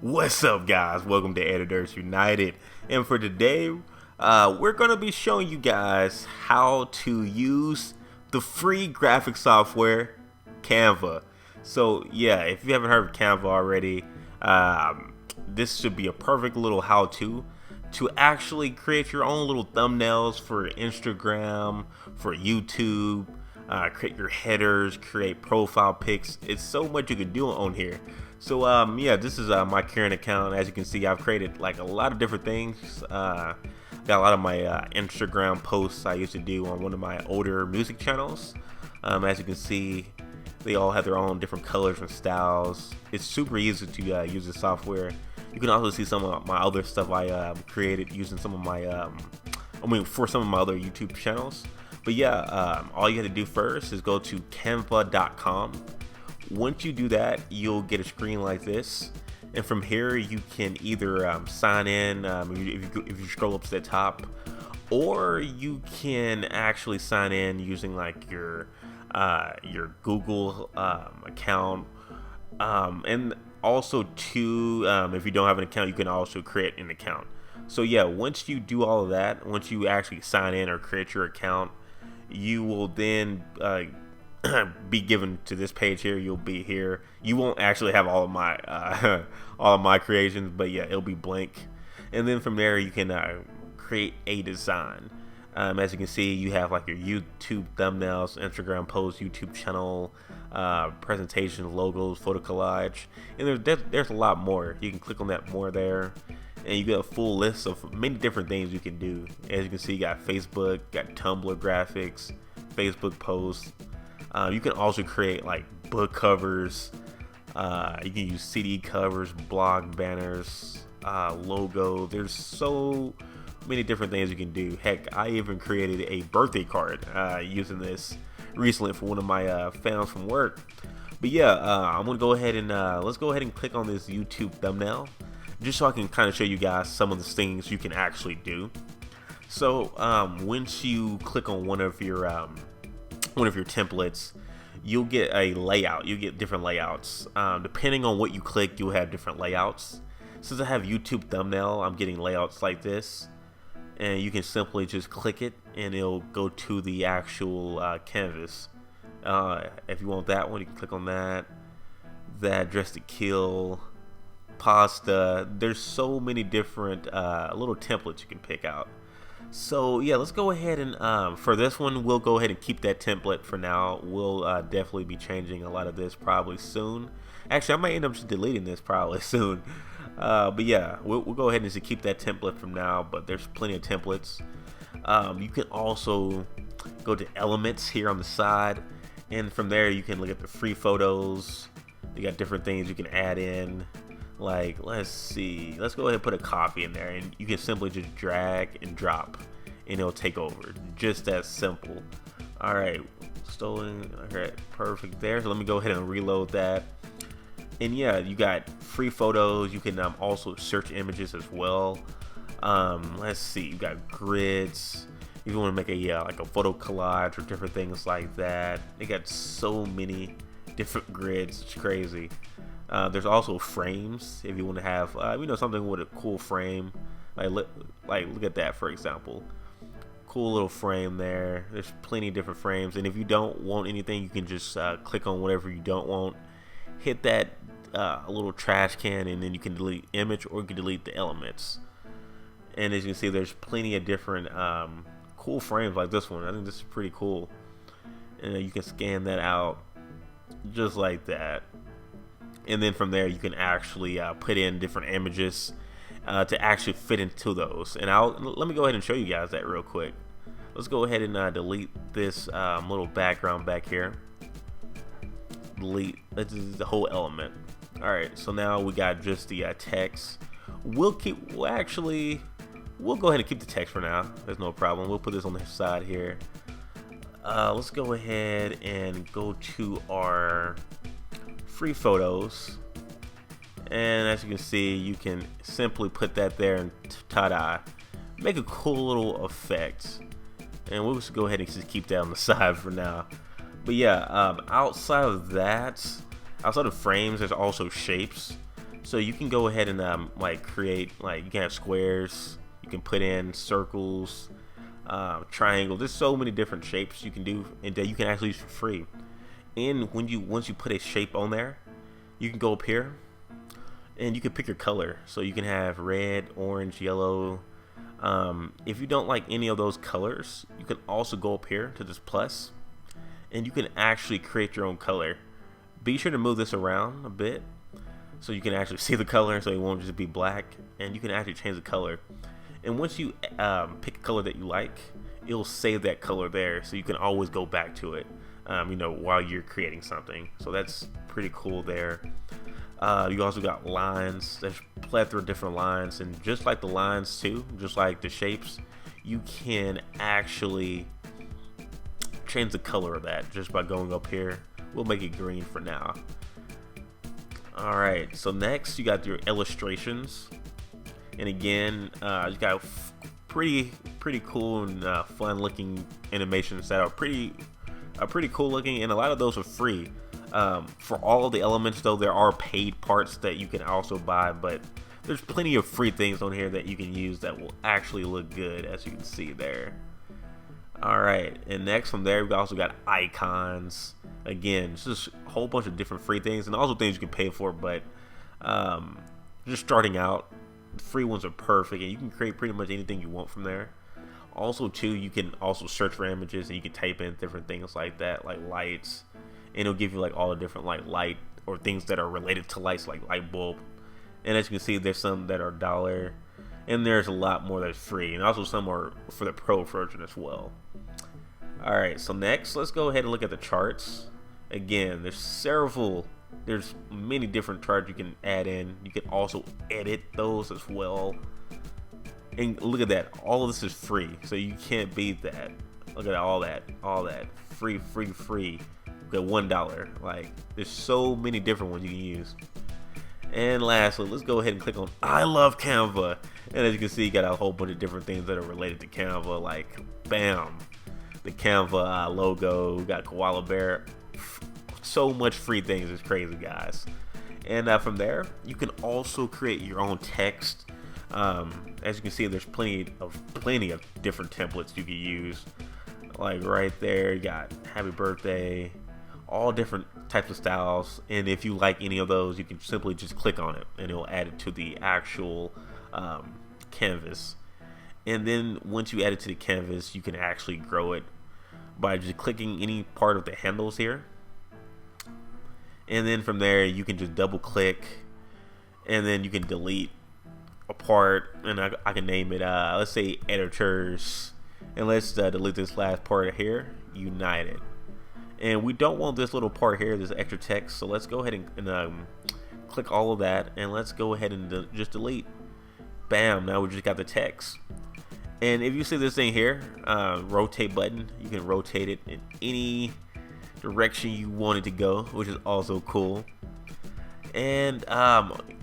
What's up, guys? Welcome to Editors United. And for today, we're going to be showing you guys how to use the free graphic software Canva. So yeah, if you haven't heard of Canva already, this should be a perfect little how-to to actually create your own little thumbnails for Instagram, for YouTube, create your headers, create profile pics. It's so much you can do on here. So yeah, this is my current account. As you can see, I've created like a lot of different things. Got a lot of my Instagram posts I used to do on one of my older music channels. As you can see, they all have their own different colors and styles. It's super easy to use the software. You can also see some of my other stuff I created using some of my, for some of my other YouTube channels. But yeah, all you have to do first is go to canva.com. Once you do that, you'll get a screen like this, and from here you can either sign in if you scroll up to the top, or you can actually sign in using like your Google account, and also too, if you don't have an account, you can also create an account. So yeah, once you do all of that, once you actually sign in or create your account, you will then be given to this page here. You'll be here. You won't actually have all of my all of my creations, but yeah, it'll be blank. And then from there, you can create a design. As you can see, you have like your YouTube thumbnails, Instagram posts, YouTube channel, presentations, logos, photo collage, and there's a lot more. You can click on that more there, and you get a full list of many different things you can do. As you can see, you got Facebook, got Tumblr graphics, Facebook posts. You can also create like book covers. You can use CD covers, blog banners, logo. There's so many different things you can do. Heck, I even created a birthday card using this recently for one of my fans from work. But yeah, I'm gonna go ahead and let's go ahead and click on this YouTube thumbnail, just so I can kind of show you guys some of the things you can actually do. So once you click on one of your templates, you'll get a layout. You get different layouts. Depending on what you click, you'll have different layouts. Since I have YouTube thumbnail, I'm getting layouts like this, and you can simply just click it and it'll go to the actual canvas. If you want that one, you can click on that. That Dress to Kill, pasta. There's so many different little templates you can pick out. So yeah, let's go ahead and for this one, we'll go ahead and keep that template for now. We'll definitely be changing a lot of this probably soon. Actually, I might end up just deleting this probably soon. But yeah, we'll go ahead and just keep that template from now, but there's plenty of templates. You can also go to elements here on the side, and from there you can look at the free photos. You got different things you can add in. Like, let's see, let's go ahead and put a coffee in there, and you can simply just drag and drop and it'll take over. Just that simple. All right, stolen. Okay, perfect there. So let me go ahead and reload that. And yeah, you got free photos. You can also search images as well. Let's see, you got grids. If you want to make like a photo collage or different things like that, they got so many different grids. It's crazy. There's also frames if you want to have something with a cool frame. Look at that, for example. Cool little frame there. There's plenty of different frames, and if you don't want anything, you can just click on whatever you don't want, hit that little trash can, and then you can delete image, or you can delete the elements. And as you can see, there's plenty of different cool frames like this one. I think this is pretty cool, and you can scan that out just like that. And then from there, you can actually put in different images to actually fit into those. And let me go ahead and show you guys that real quick. Let's go ahead and delete this little background back here. Delete the whole element. All right, so now we got just the text. We'll go ahead and keep the text for now. There's no problem. We'll put this on the side here. Let's go ahead and go to our free photos, and as you can see, you can simply put that there and ta-da, make a cool little effect. And we'll just go ahead and just keep that on the side for now. But yeah, outside of frames, there's also shapes. So you can go ahead and like create, like you can have squares, you can put in circles, triangles. There's so many different shapes you can do, and that you can actually use for free. And once you put a shape on there, you can go up here and you can pick your color. So you can have red, orange, yellow. If you don't like any of those colors, you can also go up here to this plus, and you can actually create your own color. Be sure to move this around a bit so you can actually see the color, so it won't just be black, and you can actually change the color. And once you pick a color that you like, it'll save that color there, so you can always go back to it, while you're creating something. So that's pretty cool there. You also got lines. There's a plethora of different lines, and just like the lines too, just like the shapes, you can actually change the color of that just by going up here. We'll make it green for now. Alright, so next you got your illustrations, and again, you got pretty cool and fun looking animations that are pretty cool looking, and a lot of those are free. For all of the elements though, there are paid parts that you can also buy, but there's plenty of free things on here that you can use that will actually look good, as you can see there. Alright, and next from there, we've also got icons. Again, it's just a whole bunch of different free things, and also things you can pay for, but just starting out, the free ones are perfect, and you can create pretty much anything you want from there. Also too, you can also search for images, and you can type in different things like that, like lights, and it'll give you like all the different like light or things that are related to lights, like light bulb. And as you can see, there's some that are $1, and there's a lot more that's free, and also some are for the pro version as well. Alright, so next let's go ahead and look at the charts. Again, there's many different charts you can add in. You can also edit those as well. And look at that, all of this is free, so you can't beat that. Look at all that free. Got $1. Like, there's so many different ones you can use. And lastly, let's go ahead and click on I love Canva. And as you can see, you got a whole bunch of different things that are related to Canva, like bam, the Canva logo. We got koala bear. So much free things. It's crazy, guys. And from there, you can also create your own text. As you can see, there's plenty of different templates you can use. Like right there, you got happy birthday, all different types of styles. And if you like any of those, you can simply just click on it and it'll add it to the actual canvas. And then once you add it to the canvas, you can actually grow it by just clicking any part of the handles here. And then from there, you can just double click, and then you can delete a part, and I can name it, let's say editors, and let's delete this last part here, United. And we don't want this little part here, this extra text, so let's go ahead and click all of that, and let's go ahead and just delete. Bam, now we just got the text. And if you see this thing here, rotate button, you can rotate it in any direction you want it to go, which is also cool. And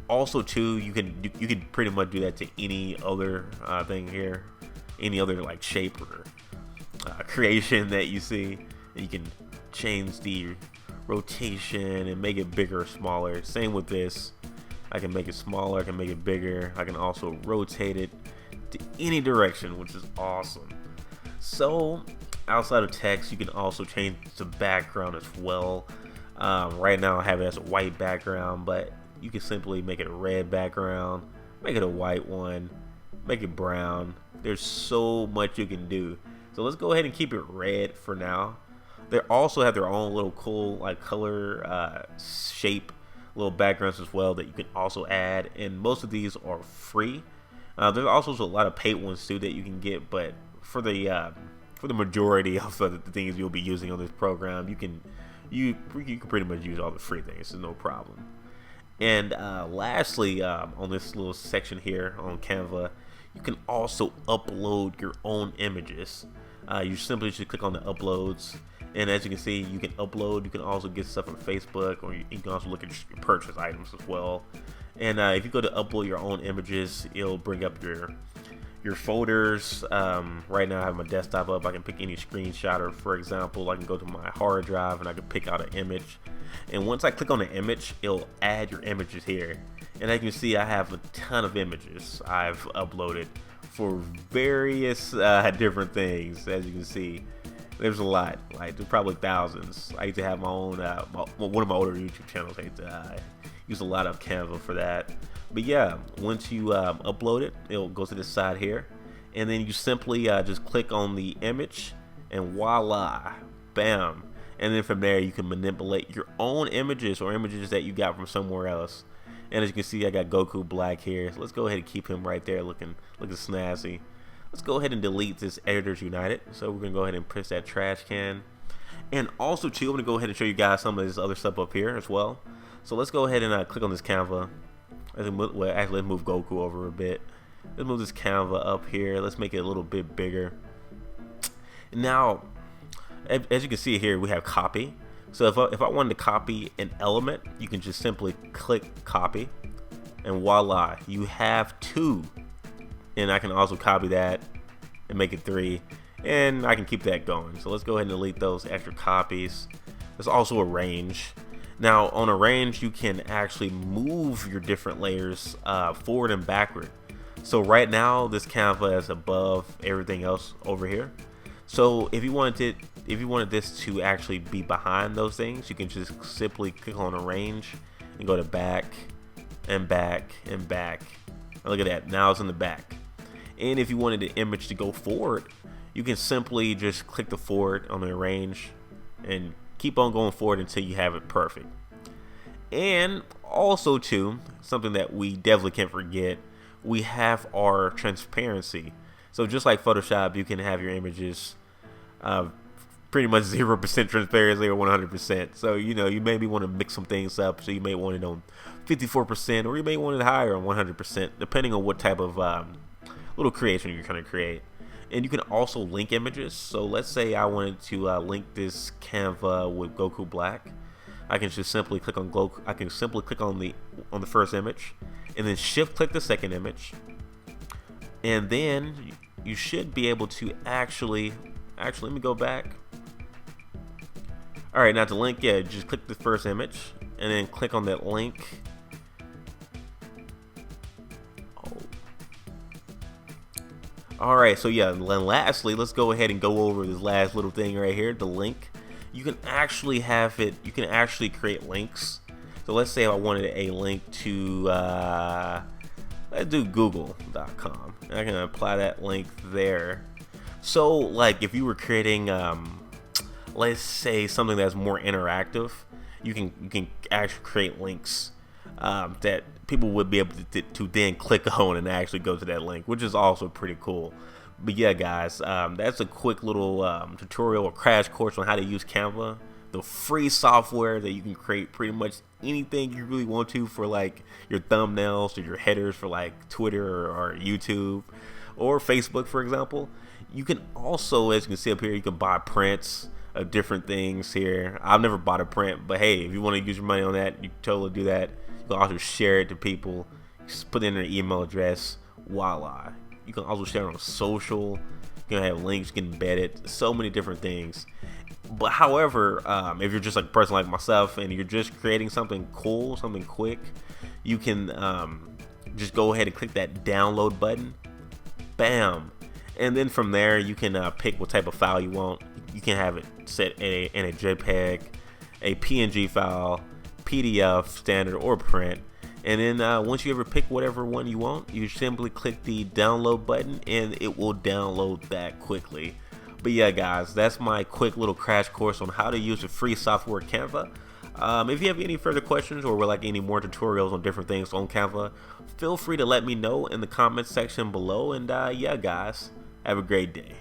also too, you can pretty much do that to any other thing here, any other like shape or creation that you see. And you can change the rotation and make it bigger or smaller. Same with this, I can make it smaller, I can make it bigger, I can also rotate it to any direction, which is awesome. So outside of text, you can also change the background as well. Right now I have it as a white background, but you can simply make it a red background, make it a white one, make it brown. There's so much you can do. So let's go ahead and keep it red for now. They also have their own little cool like color shape little backgrounds as well that you can also add, and most of these are free. There's also a lot of paid ones too that you can get, but for the majority of the things you'll be using on this program, you can pretty much use all the free things, so no problem. And lastly, on this little section here on Canva, you can also upload your own images. You simply just click on the uploads, and as you can see, you can upload. You can also get stuff from Facebook, or you can also look at your purchase items as well. And if you go to upload your own images, it'll bring up your folders. Right now I have my desktop up. I can pick any screenshot, or for example, I can go to my hard drive and I can pick out an image. And once I click on the image, it'll add your images here. And as you can see, I have a ton of images I've uploaded for various different things. As you can see, there's a lot. Like, there's probably thousands. I used to have my own, one of my older YouTube channels. I use a lot of Canva for that. But yeah, once you upload it, it'll go to this side here, and then you simply just click on the image, and voila, bam. And then from there, you can manipulate your own images or images that you got from somewhere else. And as you can see, I got Goku Black here. So let's go ahead and keep him right there looking snazzy. Let's go ahead and delete this Editors United. So we're gonna go ahead and press that trash can. And also too, I'm gonna go ahead and show you guys some of this other stuff up here as well. So let's go ahead and click on this Canva. Well, actually, let's move Goku over a bit. Let's move this Canva up here. Let's make it a little bit bigger. Now, as you can see here, we have copy. So if I wanted to copy an element, you can just simply click copy, and voila, you have 2. And I can also copy that and make it 3, and I can keep that going. So let's go ahead and delete those extra copies. There's also arrange. Now on arrange, you can actually move your different layers forward and backward. So right now this Canva is above everything else over here. So if you wanted this to actually be behind those things, you can just simply click on arrange and go to back and back and back. And look at that, now it's in the back. And if you wanted the image to go forward, you can simply just click the forward on the arrange and keep on going forward until you have it perfect. And also too, something that we definitely can't forget, we have our transparency. So just like Photoshop, you can have your images pretty much 0% transparency or 100%. So you maybe want to mix some things up. So you may want it on 54%, or you may want it higher on 100%, depending on what type of little creation you're trying to create. And you can also link images. So let's say I wanted to link this Canva with Goku Black. I can just simply click on Goku. I can simply click on the first image, and then shift click the second image, and then you should be able to actually let me go back. All right, now to link, yeah, just click the first image and then click on that link. All right, so yeah, and lastly, let's go ahead and go over this last little thing right here, the link. You can actually have it, you can actually create links. So let's say I wanted a link to, let's do google.com. I can apply that link there. So like if you were creating, let's say something that's more interactive, you can actually create links that people would be able to then click on and actually go to that link, which is also pretty cool. But yeah, guys, that's a quick little tutorial or crash course on how to use Canva, the free software that you can create pretty much anything you really want to for like your thumbnails or your headers for like Twitter or YouTube or Facebook, for example. You can also, as you can see up here, you can buy prints of different things here. I've never bought a print, but hey, if you want to use your money on that, you can totally do that. You can also share it to people. Just put in their email address. Voila. You can also share it on social. You can have links, you can embed it. So many different things. But however, if you're just like a person like myself and you're just creating something cool, something quick, you can just go ahead and click that download button. Bam. And then from there, you can pick what type of file you want. You can have it set in a JPEG, a PNG file, PDF, standard, or print. And then once you ever pick whatever one you want, you simply click the download button and it will download that quickly. But yeah, guys, that's my quick little crash course on how to use the free software Canva. If you have any further questions or would like any more tutorials on different things on Canva, feel free to let me know in the comments section below. And yeah, guys, have a great day.